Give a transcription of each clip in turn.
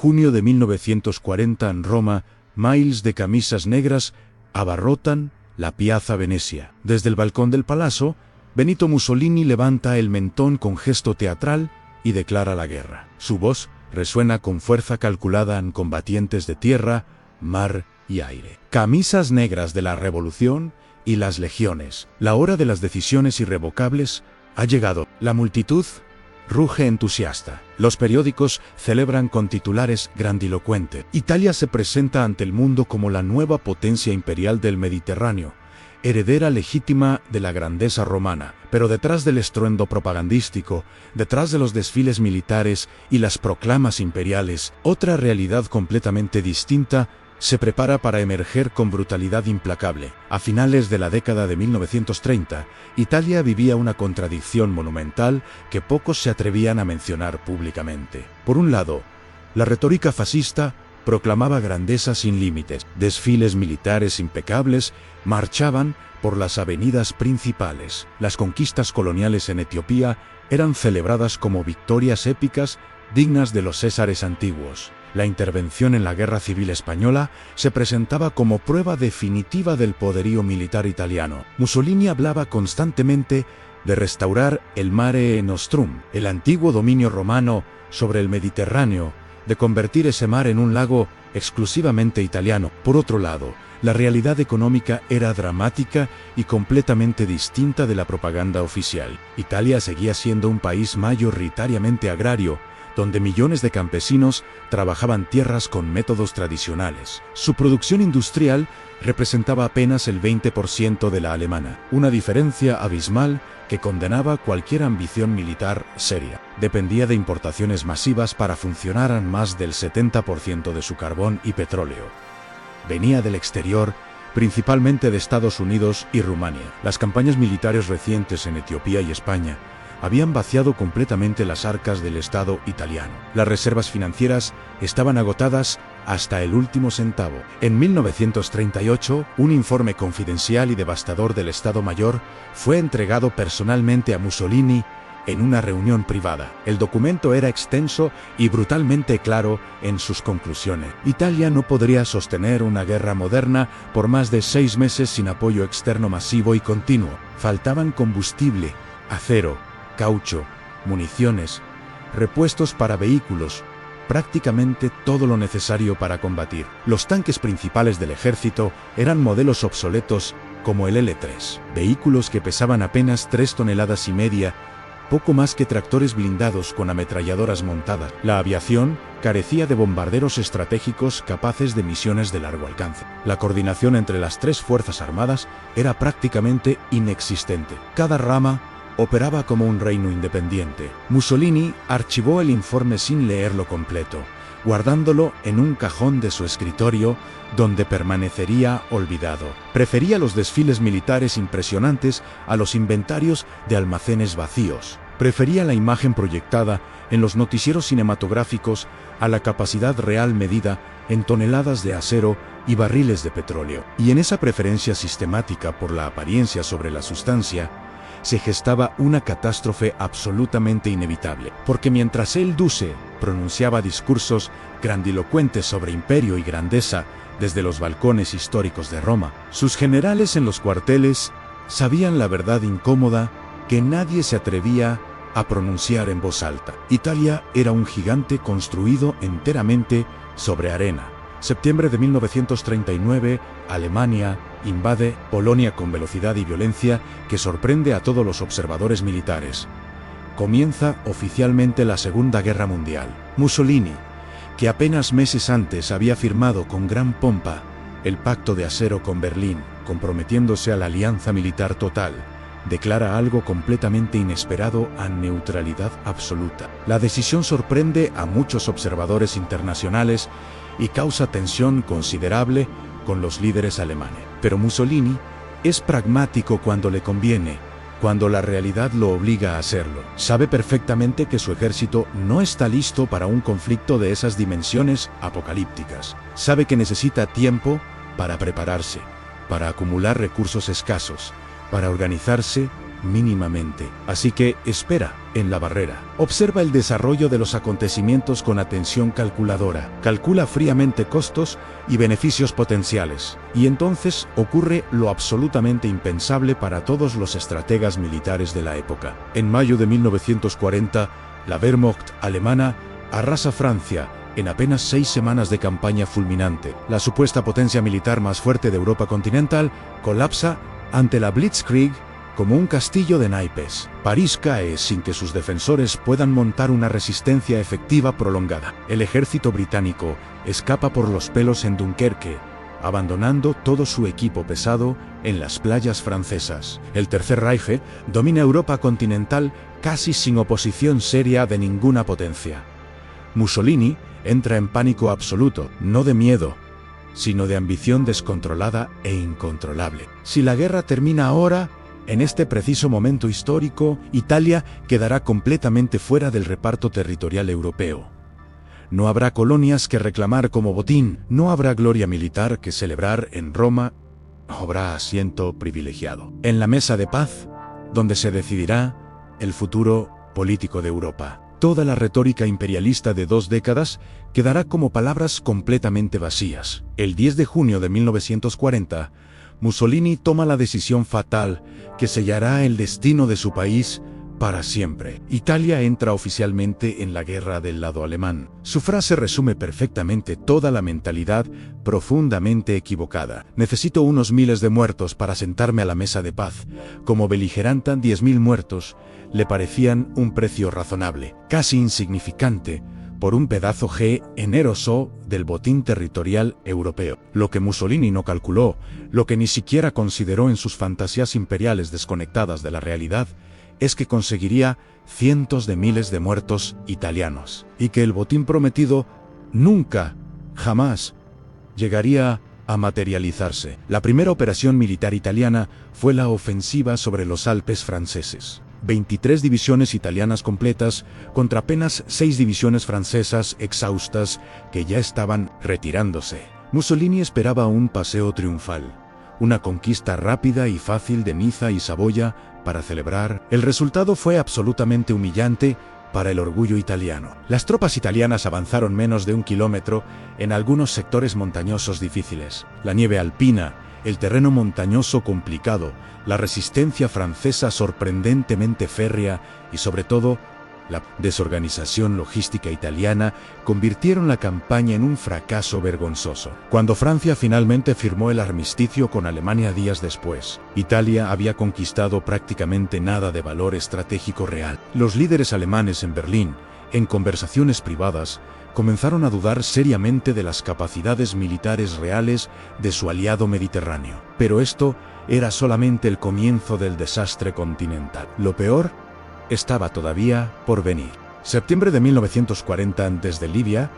Junio de 1940 en Roma, miles de camisas negras abarrotan la Piazza Venezia. Desde el balcón del palazzo, Benito Mussolini levanta el mentón con gesto teatral y declara la guerra. Su voz resuena con fuerza calculada en combatientes de tierra, mar y aire. Camisas negras de la revolución y las legiones. La hora de las decisiones irrevocables ha llegado. La multitud ruge entusiasta. Los periódicos celebran con titulares grandilocuentes. Italia se presenta ante el mundo como la nueva potencia imperial del Mediterráneo, heredera legítima de la grandeza romana. Pero detrás del estruendo propagandístico, detrás de los desfiles militares y las proclamas imperiales, otra realidad completamente distinta se prepara para emerger con brutalidad implacable. A finales de la década de 1930, Italia vivía una contradicción monumental que pocos se atrevían a mencionar públicamente. Por un lado, la retórica fascista proclamaba grandeza sin límites. Desfiles militares impecables marchaban por las avenidas principales. Las conquistas coloniales en Etiopía eran celebradas como victorias épicas dignas de los Césares antiguos. La intervención en la Guerra Civil Española se presentaba como prueba definitiva del poderío militar italiano. Mussolini hablaba constantemente de restaurar el Mare Nostrum, el antiguo dominio romano sobre el Mediterráneo, de convertir ese mar en un lago exclusivamente italiano. Por otro lado, la realidad económica era dramática y completamente distinta de la propaganda oficial. Italia seguía siendo un país mayoritariamente agrario, donde millones de campesinos trabajaban tierras con métodos tradicionales. Su producción industrial representaba apenas el 20% de la alemana, una diferencia abismal que condenaba cualquier ambición militar seria. Dependía de importaciones masivas para funcionar en más del 70% de su carbón y petróleo. Venía del exterior, principalmente de Estados Unidos y Rumania. Las campañas militares recientes en Etiopía y España habían vaciado completamente las arcas del Estado italiano. Las reservas financieras estaban agotadas hasta el último centavo. En 1938, un informe confidencial y devastador del Estado Mayor fue entregado personalmente a Mussolini en una reunión privada. El documento era extenso y brutalmente claro en sus conclusiones. Italia no podría sostener una guerra moderna por más de 6 meses sin apoyo externo masivo y continuo. Faltaban combustible, acero, caucho, municiones, repuestos para vehículos, prácticamente todo lo necesario para combatir. Los tanques principales del ejército eran modelos obsoletos como el L3, vehículos que pesaban apenas 3,5 toneladas, poco más que tractores blindados con ametralladoras montadas. La aviación carecía de bombarderos estratégicos capaces de misiones de largo alcance. La coordinación entre las 3 fuerzas armadas era prácticamente inexistente. Cada rama operaba como un reino independiente. Mussolini archivó el informe sin leerlo completo, guardándolo en un cajón de su escritorio donde permanecería olvidado. Prefería los desfiles militares impresionantes a los inventarios de almacenes vacíos. Prefería la imagen proyectada en los noticieros cinematográficos a la capacidad real medida en toneladas de acero y barriles de petróleo. Y en esa preferencia sistemática por la apariencia sobre la sustancia, se gestaba una catástrofe absolutamente inevitable, porque mientras el Duce pronunciaba discursos grandilocuentes sobre imperio y grandeza desde los balcones históricos de Roma, sus generales en los cuarteles sabían la verdad incómoda que nadie se atrevía a pronunciar en voz alta. Italia era un gigante construido enteramente sobre arena. Septiembre de 1939, Alemania invade Polonia con velocidad y violencia que sorprende a todos los observadores militares. Comienza oficialmente la Segunda Guerra Mundial. Mussolini, que apenas meses antes había firmado con gran pompa el Pacto de Acero con Berlín, comprometiéndose a la alianza militar total, declara algo completamente inesperado a neutralidad absoluta. La decisión sorprende a muchos observadores internacionales y causa tensión considerable con los líderes alemanes. Pero Mussolini es pragmático cuando le conviene, cuando la realidad lo obliga a hacerlo. Sabe perfectamente que su ejército no está listo para un conflicto de esas dimensiones apocalípticas. Sabe que necesita tiempo para prepararse, para acumular recursos escasos, para organizarse mínimamente. Así que espera en la barrera. Observa el desarrollo de los acontecimientos con atención calculadora. Calcula fríamente costos y beneficios potenciales. Y entonces ocurre lo absolutamente impensable para todos los estrategas militares de la época. En mayo de 1940, la Wehrmacht alemana arrasa Francia en apenas 6 semanas de campaña fulminante. La supuesta potencia militar más fuerte de Europa continental colapsa ante la Blitzkrieg como un castillo de naipes. París cae sin que sus defensores puedan montar una resistencia efectiva prolongada. El ejército británico escapa por los pelos en Dunkerque, abandonando todo su equipo pesado en las playas francesas. El Tercer Reich domina Europa continental casi sin oposición seria de ninguna potencia. Mussolini entra en pánico absoluto, no de miedo, sino de ambición descontrolada e incontrolable. Si la guerra termina ahora, en este preciso momento histórico, Italia quedará completamente fuera del reparto territorial europeo. No habrá colonias que reclamar como botín, no habrá gloria militar que celebrar en Roma, habrá asiento privilegiado en la mesa de paz, donde se decidirá el futuro político de Europa. Toda la retórica imperialista de 2 décadas quedará como palabras completamente vacías. El 10 de junio de 1940, Mussolini toma la decisión fatal que sellará el destino de su país para siempre. Italia entra oficialmente en la guerra del lado alemán. Su frase resume perfectamente toda la mentalidad profundamente equivocada. Necesito unos miles de muertos para sentarme a la mesa de paz. Como beligeranta, 10.000 muertos le parecían un precio razonable, casi insignificante, por un pedazo generoso del botín territorial europeo. Lo que Mussolini no calculó, lo que ni siquiera consideró en sus fantasías imperiales desconectadas de la realidad, es que conseguiría cientos de miles de muertos italianos, y que el botín prometido nunca, jamás, llegaría a materializarse. La primera operación militar italiana fue la ofensiva sobre los Alpes franceses. 23 divisiones italianas completas contra apenas 6 divisiones francesas exhaustas que ya estaban retirándose. Mussolini esperaba un paseo triunfal, una conquista rápida y fácil de Niza y Saboya para celebrar. El resultado fue absolutamente humillante para el orgullo italiano. Las tropas italianas avanzaron menos de 1 kilómetro en algunos sectores montañosos difíciles. La nieve alpina, el terreno montañoso complicado, la resistencia francesa sorprendentemente férrea y sobre todo la desorganización logística italiana convirtieron la campaña en un fracaso vergonzoso. Cuando Francia finalmente firmó el armisticio con Alemania días después, Italia había conquistado prácticamente nada de valor estratégico real. Los líderes alemanes en Berlín, en conversaciones privadas, comenzaron a dudar seriamente de las capacidades militares reales de su aliado mediterráneo. Pero esto era solamente el comienzo del desastre continental. Lo peor estaba todavía por venir. Septiembre de 1940, desde Libia,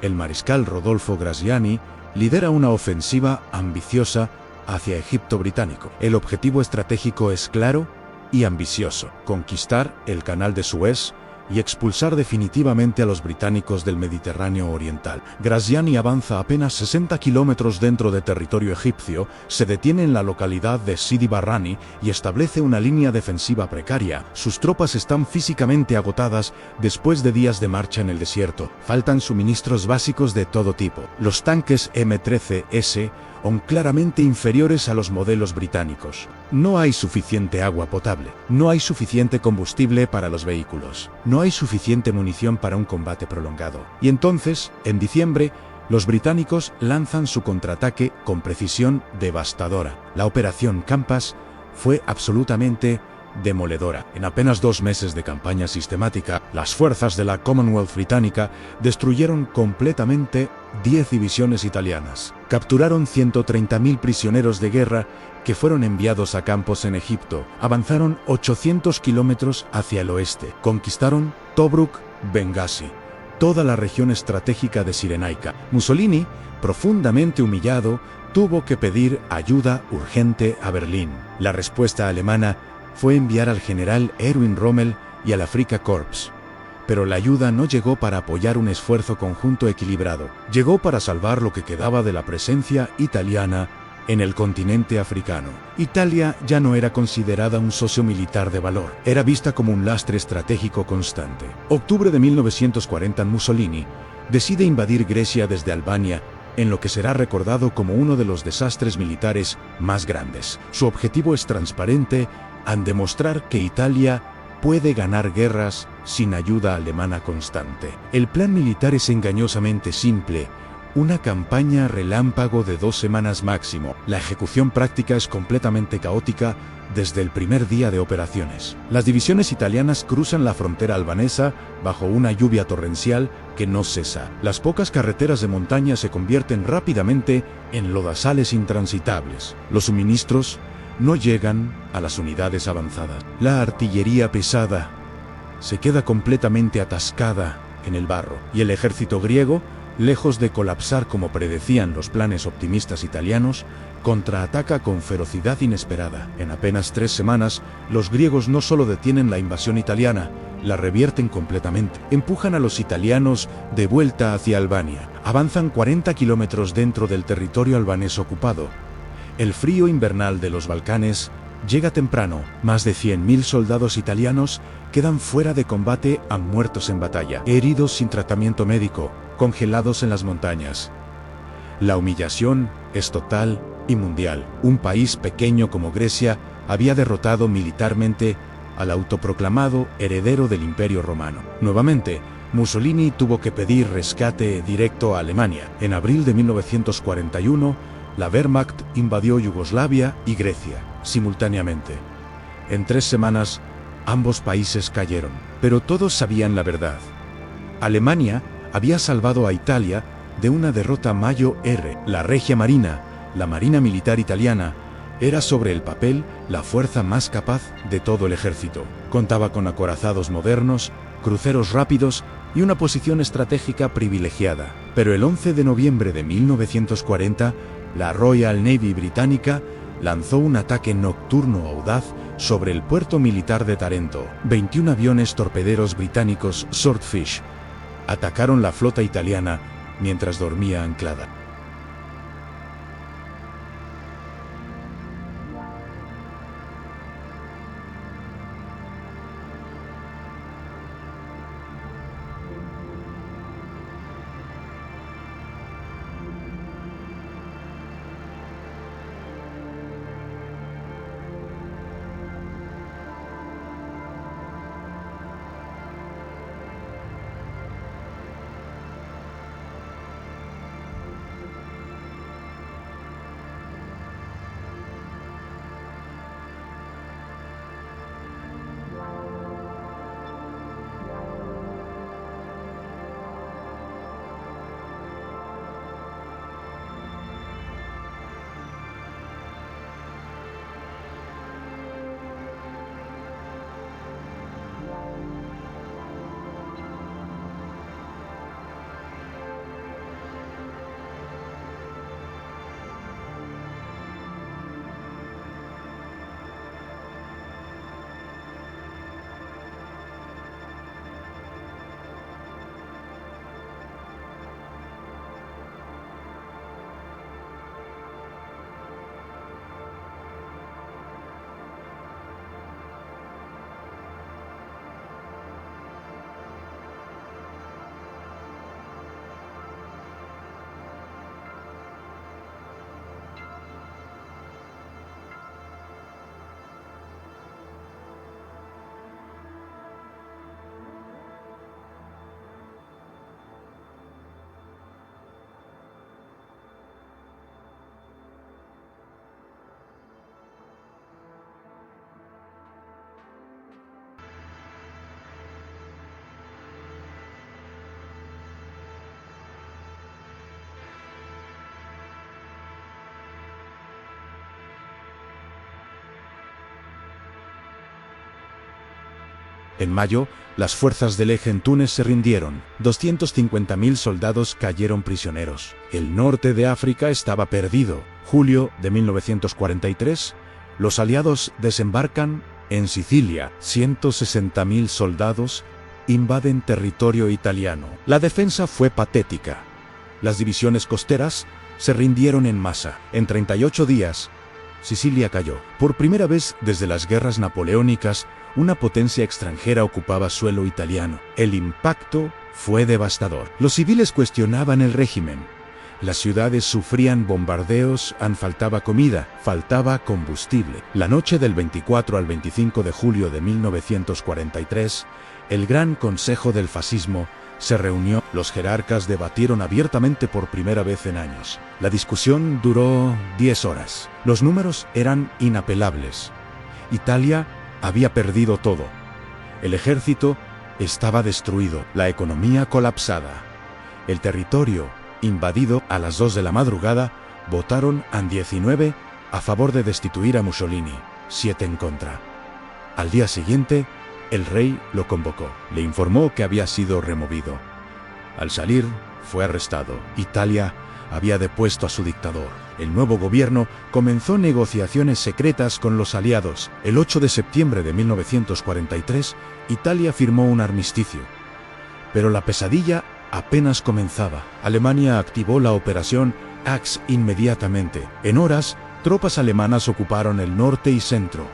el mariscal Rodolfo Graziani lidera una ofensiva ambiciosa hacia Egipto británico. El objetivo estratégico es claro y ambicioso: conquistar el Canal de Suez y expulsar definitivamente a los británicos del Mediterráneo oriental. Graziani avanza apenas 60 kilómetros dentro de territorio egipcio, se detiene en la localidad de Sidi Barrani y establece una línea defensiva precaria. Sus tropas están físicamente agotadas después de días de marcha en el desierto. Faltan suministros básicos de todo tipo. Los tanques M13S son claramente inferiores a los modelos británicos. No hay suficiente agua potable. No hay suficiente combustible para los vehículos. No hay suficiente munición para un combate prolongado. Y entonces, en diciembre, los británicos lanzan su contraataque con precisión devastadora. La Operación Campas fue absolutamente demoledora. En apenas 2 meses de campaña sistemática, las fuerzas de la Commonwealth británica destruyeron completamente 10 divisiones italianas. Capturaron 130.000 prisioneros de guerra que fueron enviados a campos en Egipto. Avanzaron 800 kilómetros hacia el oeste. Conquistaron Tobruk, Benghazi, toda la región estratégica de Cirenaica. Mussolini, profundamente humillado, tuvo que pedir ayuda urgente a Berlín. La respuesta alemana fue enviar al general Erwin Rommel y al Afrika Korps. Pero la ayuda no llegó para apoyar un esfuerzo conjunto equilibrado. Llegó para salvar lo que quedaba de la presencia italiana En el continente africano, Italia ya no era considerada un socio militar de valor, era vista como un lastre estratégico constante. Octubre de 1940, Mussolini decide invadir Grecia desde Albania, en lo que será recordado como uno de los desastres militares más grandes. Su objetivo es transparente, al demostrar que Italia puede ganar guerras sin ayuda alemana constante. El plan militar es engañosamente simple: una campaña relámpago de 2 semanas máximo. La ejecución práctica es completamente caótica desde el primer día de operaciones. Las divisiones italianas cruzan la frontera albanesa bajo una lluvia torrencial que no cesa. Las pocas carreteras de montaña se convierten rápidamente en lodazales intransitables. Los suministros no llegan a las unidades avanzadas. La artillería pesada se queda completamente atascada en el barro, y el ejército griego, lejos de colapsar como predecían los planes optimistas italianos, contraataca con ferocidad inesperada. En apenas 3 semanas, los griegos no solo detienen la invasión italiana, la revierten completamente. Empujan a los italianos de vuelta hacia Albania. Avanzan 40 kilómetros dentro del territorio albanés ocupado. El frío invernal de los Balcanes llega temprano. Más de 100.000 soldados italianos quedan fuera de combate, han muertos en batalla, heridos sin tratamiento médico, congelados en las montañas. La humillación es total y mundial. Un país pequeño como Grecia había derrotado militarmente al autoproclamado heredero del Imperio Romano. Nuevamente, Mussolini tuvo que pedir rescate directo a Alemania. En abril de 1941, la Wehrmacht invadió Yugoslavia y Grecia simultáneamente. En 3 semanas, ambos países cayeron. Pero todos sabían la verdad. Alemania había salvado a Italia de una derrota Mayo-R. La Regia Marina, la Marina Militar italiana, era sobre el papel la fuerza más capaz de todo el ejército. Contaba con acorazados modernos, cruceros rápidos y una posición estratégica privilegiada. Pero el 11 de noviembre de 1940, la Royal Navy británica lanzó un ataque nocturno audaz sobre el puerto militar de Tarento. 21 aviones torpederos británicos Swordfish atacaron la flota italiana mientras dormía anclada. En mayo, las fuerzas del Eje en Túnez se rindieron. 250.000 soldados cayeron prisioneros. El norte de África estaba perdido. Julio de 1943, los aliados desembarcan en Sicilia. 160.000 soldados invaden territorio italiano. La defensa fue patética. Las divisiones costeras se rindieron en masa. En 38 días, Sicilia cayó. Por primera vez desde las guerras napoleónicas, una potencia extranjera ocupaba suelo italiano. El impacto fue devastador. Los civiles cuestionaban el régimen. Las ciudades sufrían bombardeos, faltaba comida, faltaba combustible. La noche del 24 al 25 de julio de 1943, el Gran Consejo del Fascismo se reunió. Los jerarcas debatieron abiertamente por primera vez en años. La discusión duró 10 horas. Los números eran inapelables. Italia había perdido todo. El ejército estaba destruido, la economía colapsada. El territorio invadido. A las 2 de la madrugada, votaron a 19 a favor de destituir a Mussolini, 7 en contra. Al día siguiente, el rey lo convocó. Le informó que había sido removido. Al salir, fue arrestado. Italia había depuesto a su dictador. El nuevo gobierno comenzó negociaciones secretas con los aliados. El 8 de septiembre de 1943, Italia firmó un armisticio. Pero la pesadilla apenas comenzaba. Alemania activó la operación Axe inmediatamente. En horas, tropas alemanas ocuparon el norte y centro.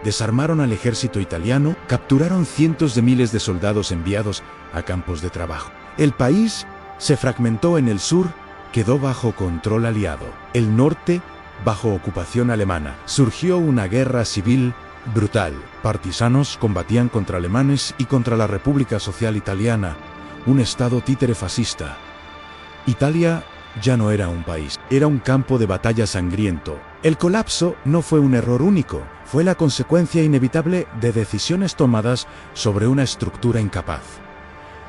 Desarmaron al ejército italiano, capturaron cientos de miles de soldados enviados a campos de trabajo. El país se fragmentó. En el sur quedó bajo control aliado. El norte, bajo ocupación alemana. Surgió una guerra civil brutal. Partisanos combatían contra alemanes y contra la República Social Italiana, un estado títere fascista. Italia ya no era un país, era un campo de batalla sangriento. El colapso no fue un error único, fue la consecuencia inevitable de decisiones tomadas sobre una estructura incapaz.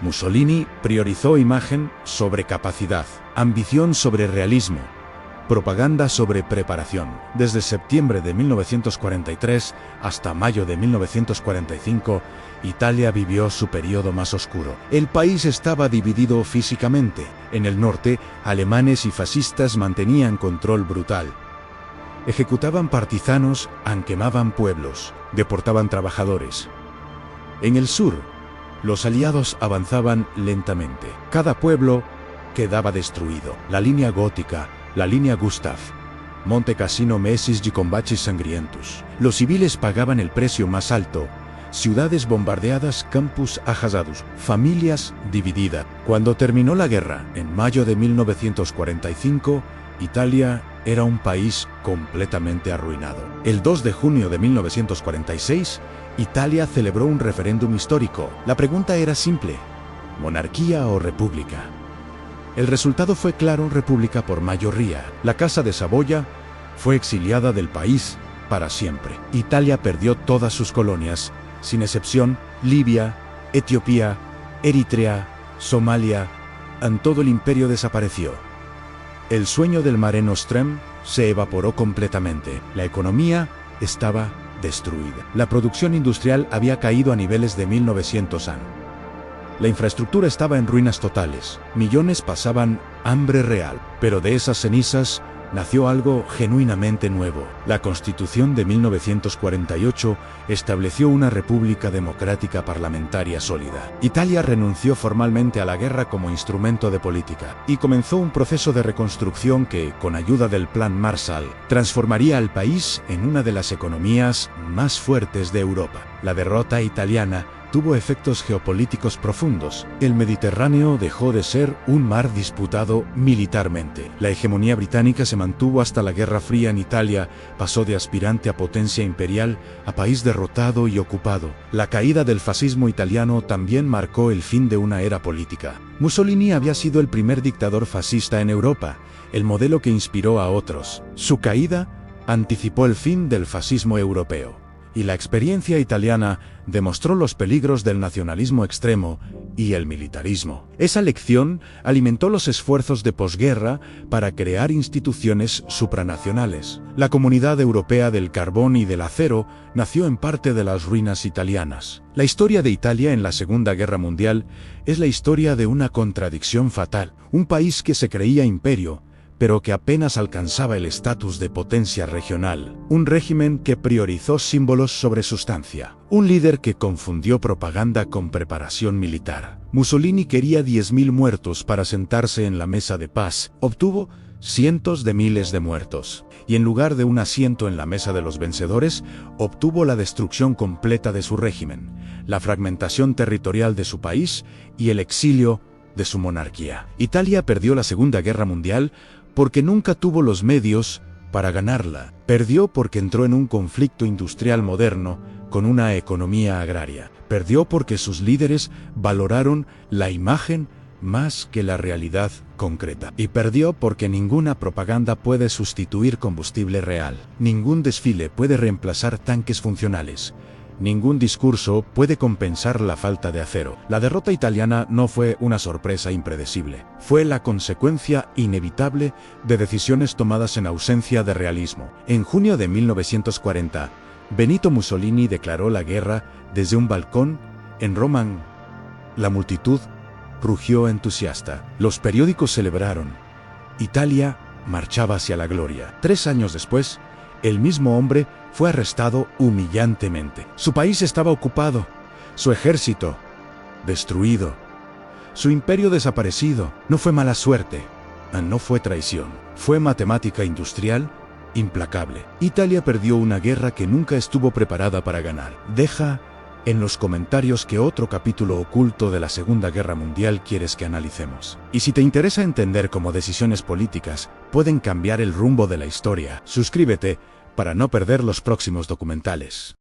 Mussolini priorizó imagen sobre capacidad, ambición sobre realismo, propaganda sobre preparación. Desde septiembre de 1943 hasta mayo de 1945, Italia vivió su periodo más oscuro. El país estaba dividido físicamente. En el norte, alemanes y fascistas mantenían control brutal. Ejecutaban partisanos, quemaban pueblos, deportaban trabajadores. En el sur, los aliados avanzaban lentamente. Cada pueblo quedaba destruido. La línea gótica, la línea Gustav, Monte Cassino Messis y combates sangrientos. Los civiles pagaban el precio más alto. Ciudades bombardeadas, campus arrasados, familias divididas. Cuando terminó la guerra, en mayo de 1945, Italia era un país completamente arruinado. El 2 de junio de 1946, Italia celebró un referéndum histórico. La pregunta era simple: ¿monarquía o república? El resultado fue claro: república por mayoría. La Casa de Saboya fue exiliada del país para siempre. Italia perdió todas sus colonias, sin excepción, Libia, Etiopía, Eritrea, Somalia. Todo el imperio desapareció. El sueño del Mare Nostrum se evaporó completamente. La economía estaba destruida. La producción industrial había caído a niveles de 1900 años. La infraestructura estaba en ruinas totales. Millones pasaban hambre real. Pero de esas cenizas nació algo genuinamente nuevo. La Constitución de 1948 estableció una república democrática parlamentaria sólida. Italia renunció formalmente a la guerra como instrumento de política y comenzó un proceso de reconstrucción que, con ayuda del Plan Marshall, transformaría al país en una de las economías más fuertes de Europa. La derrota italiana tuvo efectos geopolíticos profundos. El Mediterráneo dejó de ser un mar disputado militarmente. La hegemonía británica se mantuvo hasta la Guerra Fría en Italia, pasó de aspirante a potencia imperial a país derrotado y ocupado. La caída del fascismo italiano también marcó el fin de una era política. Mussolini había sido el primer dictador fascista en Europa, el modelo que inspiró a otros. Su caída anticipó el fin del fascismo europeo. Y la experiencia italiana demostró los peligros del nacionalismo extremo y el militarismo. Esa lección alimentó los esfuerzos de posguerra para crear instituciones supranacionales. La Comunidad Europea del Carbón y del Acero nació en parte de las ruinas italianas. La historia de Italia en la Segunda Guerra Mundial es la historia de una contradicción fatal. Un país que se creía imperio, pero que apenas alcanzaba el estatus de potencia regional. Un régimen que priorizó símbolos sobre sustancia. Un líder que confundió propaganda con preparación militar. Mussolini quería 10.000 muertos para sentarse en la mesa de paz. Obtuvo cientos de miles de muertos. Y en lugar de un asiento en la mesa de los vencedores, obtuvo la destrucción completa de su régimen, la fragmentación territorial de su país y el exilio de su monarquía. Italia perdió la Segunda Guerra Mundial porque nunca tuvo los medios para ganarla. Perdió porque entró en un conflicto industrial moderno con una economía agraria. Perdió porque sus líderes valoraron la imagen más que la realidad concreta. Y perdió porque ninguna propaganda puede sustituir combustible real. Ningún desfile puede reemplazar tanques funcionales. Ningún discurso puede compensar la falta de acero. La derrota italiana no fue una sorpresa impredecible. Fue la consecuencia inevitable de decisiones tomadas en ausencia de realismo. En junio de 1940, Benito Mussolini declaró la guerra desde un balcón en Roma. La multitud rugió entusiasta. Los periódicos celebraron. Italia marchaba hacia la gloria. 3 años después, el mismo hombre fue arrestado humillantemente. Su país estaba ocupado, su ejército destruido, su imperio desaparecido. No fue mala suerte, no fue traición, fue matemática industrial implacable. Italia perdió una guerra que nunca estuvo preparada para ganar. Deja en los comentarios qué otro capítulo oculto de la Segunda Guerra Mundial quieres que analicemos. Y si te interesa entender cómo decisiones políticas pueden cambiar el rumbo de la historia, suscríbete para no perder los próximos documentales.